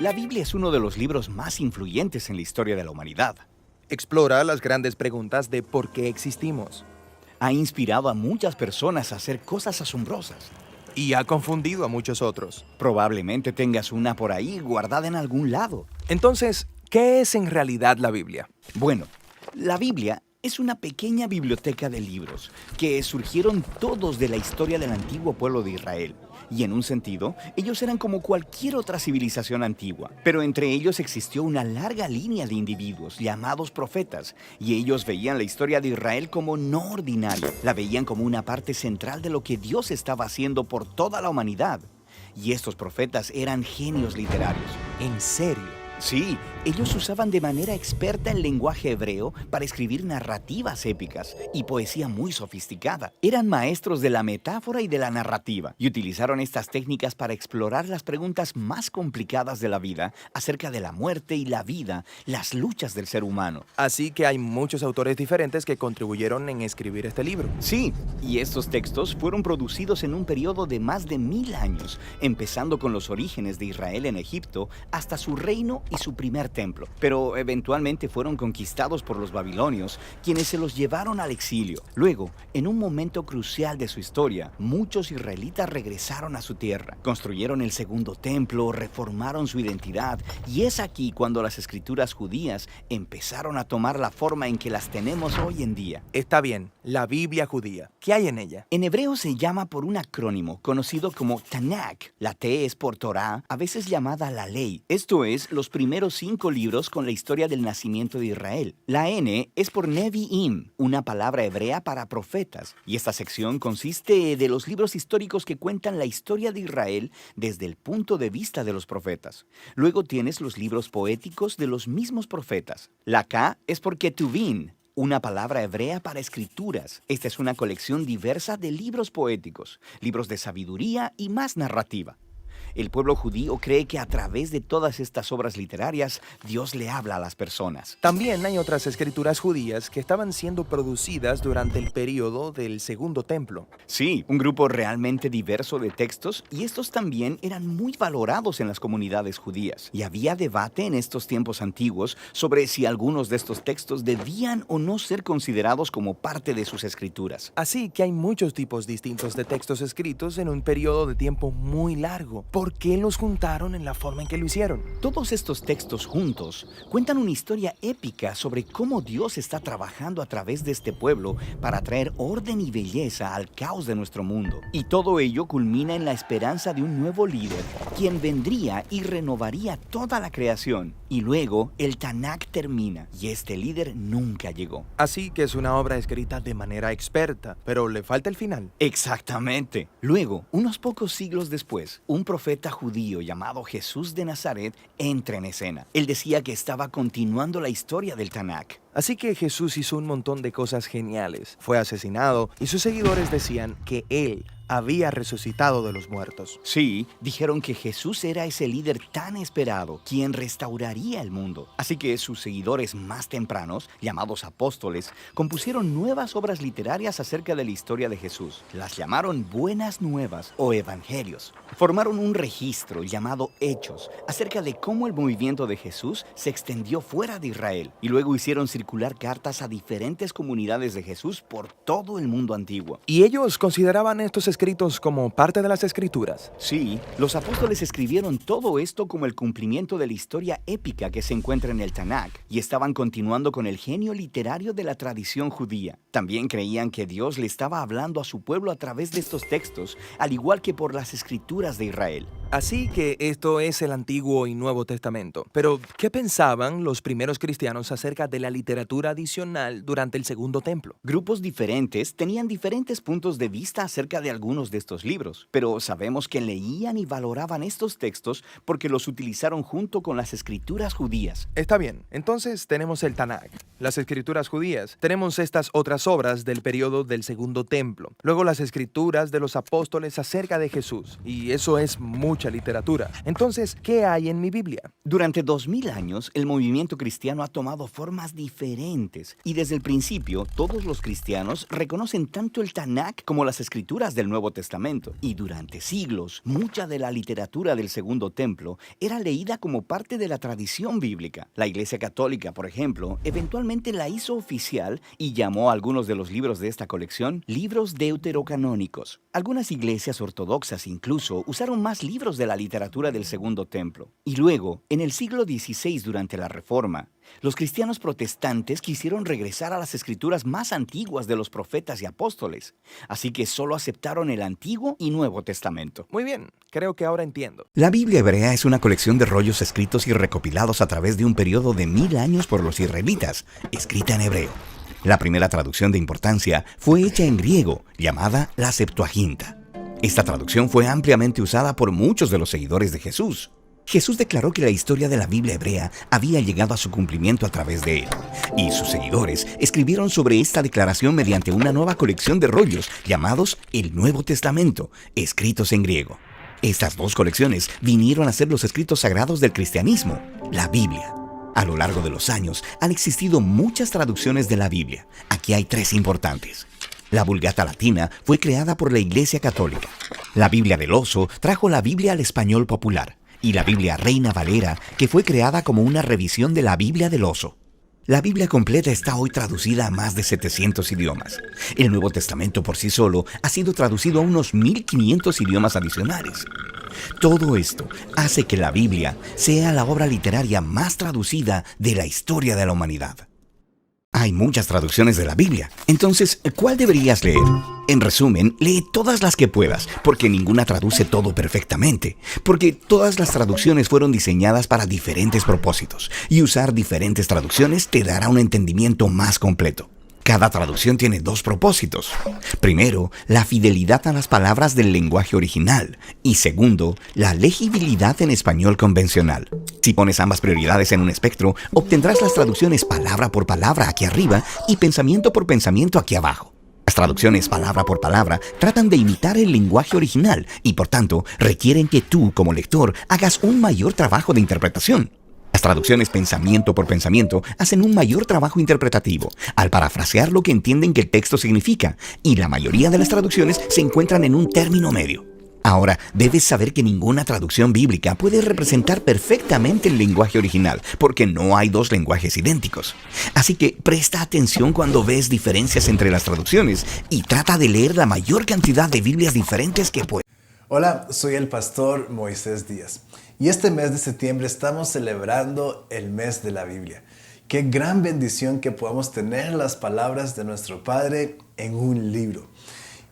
La Biblia es uno de los libros más influyentes en la historia de la humanidad. Explora las grandes preguntas de por qué existimos. Ha inspirado a muchas personas a hacer cosas asombrosas. Y ha confundido a muchos otros. Probablemente tengas una por ahí guardada en algún lado. Entonces, ¿qué es en realidad la Biblia? Bueno, la Biblia es una pequeña biblioteca de libros que surgieron todos de la historia del antiguo pueblo de Israel. Y en un sentido, ellos eran como cualquier otra civilización antigua. Pero entre ellos existió una larga línea de individuos llamados profetas. Y ellos veían la historia de Israel como no ordinaria. La veían como una parte central de lo que Dios estaba haciendo por toda la humanidad. Y estos profetas eran genios literarios. ¿En serio? Sí, ellos usaban de manera experta el lenguaje hebreo para escribir narrativas épicas y poesía muy sofisticada. Eran maestros de la metáfora y de la narrativa y utilizaron estas técnicas para explorar las preguntas más complicadas de la vida acerca de la muerte y la vida, las luchas del ser humano. Así que hay muchos autores diferentes que contribuyeron en escribir este libro. Sí, y estos textos fueron producidos en un periodo de más de 1000 años, empezando con los orígenes de Israel en Egipto hasta su reino y su primer templo. Pero eventualmente fueron conquistados por los babilonios, quienes se los llevaron al exilio. Luego, en un momento crucial de su historia, muchos israelitas regresaron a su tierra, construyeron el segundo templo, reformaron su identidad, y es aquí cuando las escrituras judías empezaron a tomar la forma en que las tenemos hoy en día. Está bien, la Biblia judía. ¿Qué hay en ella? En hebreo se llama por un acrónimo conocido como Tanakh. La T es por Torah, a veces llamada la ley. Esto es, los primeros 5 libros con la historia del nacimiento de Israel. La N es por Nevi'im, una palabra hebrea para profetas. Y esta sección consiste de los libros históricos que cuentan la historia de Israel desde el punto de vista de los profetas. Luego tienes los libros poéticos de los mismos profetas. La K es por Ketuvim, una palabra hebrea para escrituras. Esta es una colección diversa de libros poéticos, libros de sabiduría y más narrativa. El pueblo judío cree que a través de todas estas obras literarias, Dios le habla a las personas. También hay otras escrituras judías que estaban siendo producidas durante el período del Segundo Templo. Sí, un grupo realmente diverso de textos, y estos también eran muy valorados en las comunidades judías. Y había debate en estos tiempos antiguos sobre si algunos de estos textos debían o no ser considerados como parte de sus escrituras. Así que hay muchos tipos distintos de textos escritos en un periodo de tiempo muy largo. ¿Por qué los juntaron en la forma en que lo hicieron? Todos estos textos juntos cuentan una historia épica sobre cómo Dios está trabajando a través de este pueblo para traer orden y belleza al caos de nuestro mundo. Y todo ello culmina en la esperanza de un nuevo líder, quien vendría y renovaría toda la creación. Y luego el Tanakh termina, y este líder nunca llegó. Así que es una obra escrita de manera experta, pero le falta el final. Exactamente. Luego, unos pocos siglos después, un profeta judío llamado Jesús de Nazaret entra en escena. Él decía que estaba continuando la historia del Tanakh. Así que Jesús hizo un montón de cosas geniales. Fue asesinado y sus seguidores decían que él había resucitado de los muertos. Sí, dijeron que Jesús era ese líder tan esperado, quien restauraría el mundo. Así que sus seguidores más tempranos, llamados apóstoles, compusieron nuevas obras literarias acerca de la historia de Jesús. Las llamaron Buenas Nuevas o Evangelios. Formaron un registro llamado Hechos acerca de cómo el movimiento de Jesús se extendió fuera de Israel, y luego hicieron circular cartas a diferentes comunidades de Jesús por todo el mundo antiguo. ¿Y ellos consideraban estos escritos como parte de las escrituras? Sí, los apóstoles escribieron todo esto como el cumplimiento de la historia épica que se encuentra en el Tanakh, y estaban continuando con el genio literario de la tradición judía. También creían que Dios le estaba hablando a su pueblo a través de estos textos, al igual que por las escrituras de Israel. Así que esto es el Antiguo y Nuevo Testamento. Pero, ¿qué pensaban los primeros cristianos acerca de la literatura adicional durante el Segundo Templo? Grupos diferentes tenían diferentes puntos de vista acerca de algunos de estos libros, pero sabemos que leían y valoraban estos textos porque los utilizaron junto con las escrituras judías. Está bien, entonces tenemos el Tanakh, las escrituras judías, tenemos estas otras obras del periodo del Segundo Templo, luego las escrituras de los apóstoles acerca de Jesús, y eso es mucha literatura. Entonces, ¿qué hay en mi Biblia? Durante 2000 años, el movimiento cristiano ha tomado formas diferentes, y desde el principio, todos los cristianos reconocen tanto el Tanakh como las escrituras del Nuevo Nuevo Testamento, y durante siglos, mucha de la literatura del Segundo Templo era leída como parte de la tradición bíblica. La Iglesia Católica, por ejemplo, eventualmente la hizo oficial y llamó a algunos de los libros de esta colección libros deuterocanónicos. Algunas iglesias ortodoxas incluso usaron más libros de la literatura del Segundo Templo. Y luego, en el siglo XVI, durante la Reforma, los cristianos protestantes quisieron regresar a las escrituras más antiguas de los profetas y apóstoles, así que solo aceptaron el Antiguo y Nuevo Testamento. Muy bien, creo que ahora entiendo. La Biblia hebrea es una colección de rollos escritos y recopilados a través de un periodo de 1000 años por los israelitas, escrita en hebreo. La primera traducción de importancia fue hecha en griego, llamada la Septuaginta. Esta traducción fue ampliamente usada por muchos de los seguidores de Jesús. Jesús declaró que la historia de la Biblia hebrea había llegado a su cumplimiento a través de él, y sus seguidores escribieron sobre esta declaración mediante una nueva colección de rollos llamados el Nuevo Testamento, escritos en griego. Estas dos colecciones vinieron a ser los escritos sagrados del cristianismo, la Biblia. A lo largo de los años han existido muchas traducciones de la Biblia. Aquí hay 3 importantes. La Vulgata Latina fue creada por la Iglesia Católica. La Biblia del Oso trajo la Biblia al español popular. Y la Biblia Reina Valera, que fue creada como una revisión de la Biblia del Oso. La Biblia completa está hoy traducida a más de 700 idiomas. El Nuevo Testamento por sí solo ha sido traducido a unos 1500 idiomas adicionales. Todo esto hace que la Biblia sea la obra literaria más traducida de la historia de la humanidad. Hay muchas traducciones de la Biblia. Entonces, ¿cuál deberías leer? En resumen, lee todas las que puedas, porque ninguna traduce todo perfectamente, porque todas las traducciones fueron diseñadas para diferentes propósitos, y usar diferentes traducciones te dará un entendimiento más completo. Cada traducción tiene 2 propósitos. Primero, la fidelidad a las palabras del lenguaje original, y segundo, la legibilidad en español convencional. Si pones ambas prioridades en un espectro, obtendrás las traducciones palabra por palabra aquí arriba y pensamiento por pensamiento aquí abajo. Las traducciones palabra por palabra tratan de imitar el lenguaje original y, por tanto, requieren que tú, como lector, hagas un mayor trabajo de interpretación. Las traducciones pensamiento por pensamiento hacen un mayor trabajo interpretativo al parafrasear lo que entienden que el texto significa, y la mayoría de las traducciones se encuentran en un término medio. Ahora, debes saber que ninguna traducción bíblica puede representar perfectamente el lenguaje original, porque no hay 2 lenguajes idénticos. Así que presta atención cuando ves diferencias entre las traducciones y trata de leer la mayor cantidad de Biblias diferentes que puedas. Hola, soy el pastor Moisés Díaz y este mes de septiembre estamos celebrando el mes de la Biblia. Qué gran bendición que podamos tener las palabras de nuestro Padre en un libro.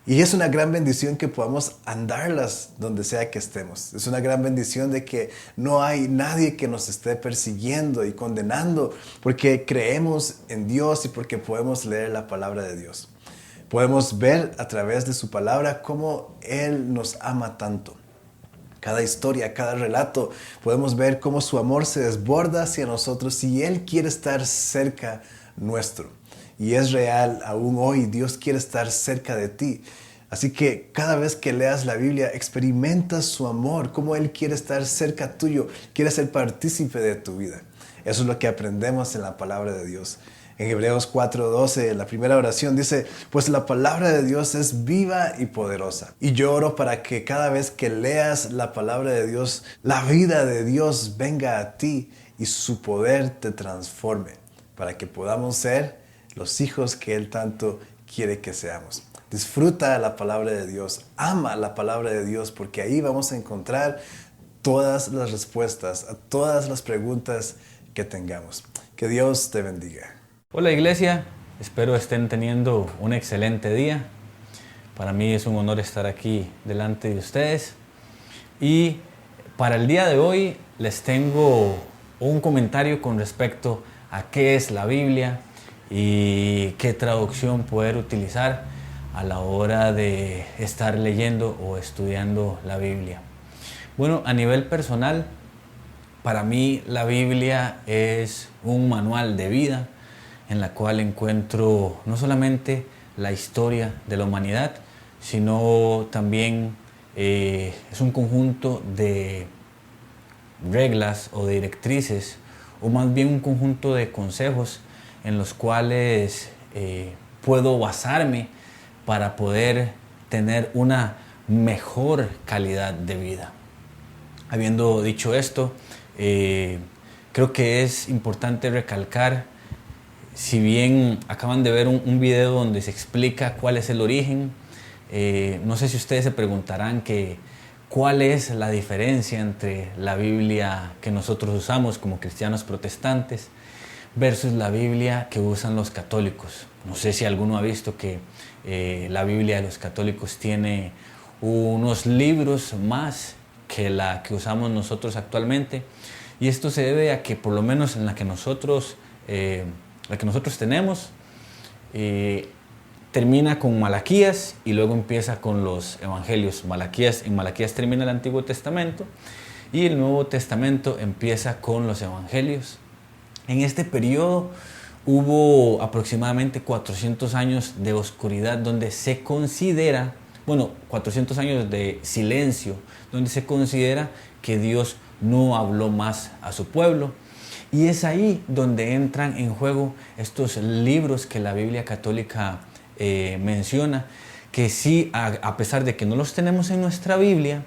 Y es una gran bendición que podamos andarlas donde sea que estemos. Es una gran bendición de que no hay nadie que nos esté persiguiendo y condenando porque creemos en Dios y porque podemos leer la palabra de Dios. Podemos ver a través de su palabra cómo Él nos ama tanto. Cada historia, cada relato, podemos ver cómo su amor se desborda hacia nosotros y Él quiere estar cerca nuestro. Y es real, aún hoy Dios quiere estar cerca de ti. Así que cada vez que leas la Biblia, experimenta su amor, cómo Él quiere estar cerca tuyo, quiere ser partícipe de tu vida. Eso es lo que aprendemos en la palabra de Dios. En Hebreos 4:12, en la primera oración dice, pues la palabra de Dios es viva y poderosa. Y yo oro para que cada vez que leas la palabra de Dios, la vida de Dios venga a ti y su poder te transforme, para que podamos ser los hijos que Él tanto quiere que seamos. Disfruta la palabra de Dios, ama la palabra de Dios, porque ahí vamos a encontrar todas las respuestas a todas las preguntas que tengamos. Que Dios te bendiga. Hola iglesia, espero estén teniendo un excelente día. Para mí es un honor estar aquí delante de ustedes. Y para el día de hoy les tengo un comentario con respecto a qué es la Biblia y qué traducción poder utilizar a la hora de estar leyendo o estudiando la Biblia. Bueno, a nivel personal, para mí la Biblia es un manual de vida en la cual encuentro no solamente la historia de la humanidad, sino también es un conjunto de reglas o de directrices, o más bien un conjunto de consejos en los cuales puedo basarme para poder tener una mejor calidad de vida. Habiendo dicho esto, creo que es importante recalcar, si bien acaban de ver un video donde se explica cuál es el origen, no sé si ustedes se preguntarán cuál es la diferencia entre la Biblia que nosotros usamos como cristianos protestantes versus la Biblia que usan los católicos. No sé si alguno ha visto que la Biblia de los católicos tiene unos libros más que la que usamos nosotros actualmente, y esto se debe a que por lo menos en la que nosotros tenemos termina con Malaquías y luego empieza con los evangelios. En Malaquías termina el Antiguo Testamento y el Nuevo Testamento empieza con los evangelios. En este periodo hubo aproximadamente 400 años de oscuridad donde se considera, 400 años de silencio, donde se considera que Dios no habló más a su pueblo. Y es ahí donde entran en juego estos libros que la Biblia católica menciona, que sí, a pesar de que no los tenemos en nuestra Biblia,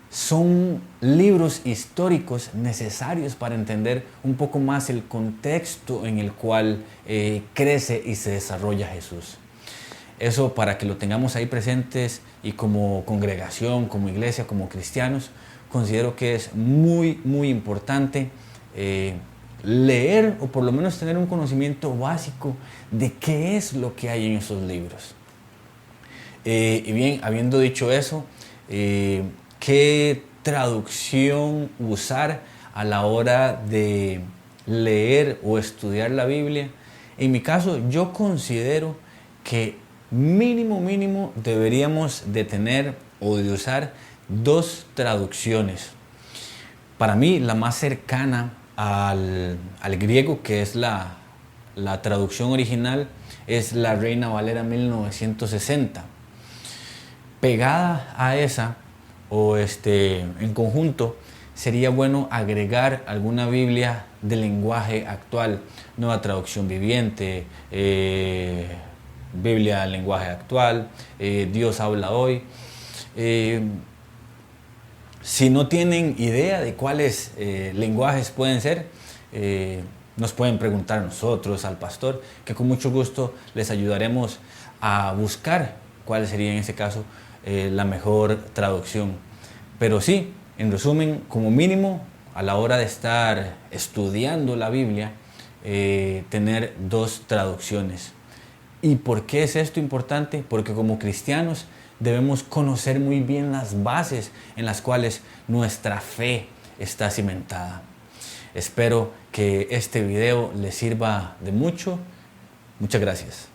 son libros históricos necesarios para entender un poco más el contexto en el cual crece y se desarrolla Jesús. Eso para que lo tengamos ahí presentes, y como congregación, como iglesia, como cristianos, considero que es muy, muy importante leer, o por lo menos tener un conocimiento básico de qué es lo que hay en esos libros. Y bien, habiendo dicho eso, ¿qué traducción usar a la hora de leer o estudiar la Biblia? En mi caso, yo considero que mínimo deberíamos de tener o de usar 2 traducciones. Para mí, la más cercana al griego, que es la traducción original, es la Reina Valera 1960. Pegada a esa, o en conjunto, sería bueno agregar alguna Biblia de lenguaje actual, Nueva Traducción Viviente, Biblia en lenguaje actual, Dios habla hoy. Si no tienen idea de cuáles lenguajes pueden ser, nos pueden preguntar a nosotros, al pastor, que con mucho gusto les ayudaremos a buscar cuál sería en ese caso la mejor traducción. Pero sí, en resumen, como mínimo, a la hora de estar estudiando la Biblia, tener 2 traducciones. ¿Y por qué es esto importante? Porque como cristianos debemos conocer muy bien las bases en las cuales nuestra fe está cimentada. Espero que este video les sirva de mucho. Muchas gracias.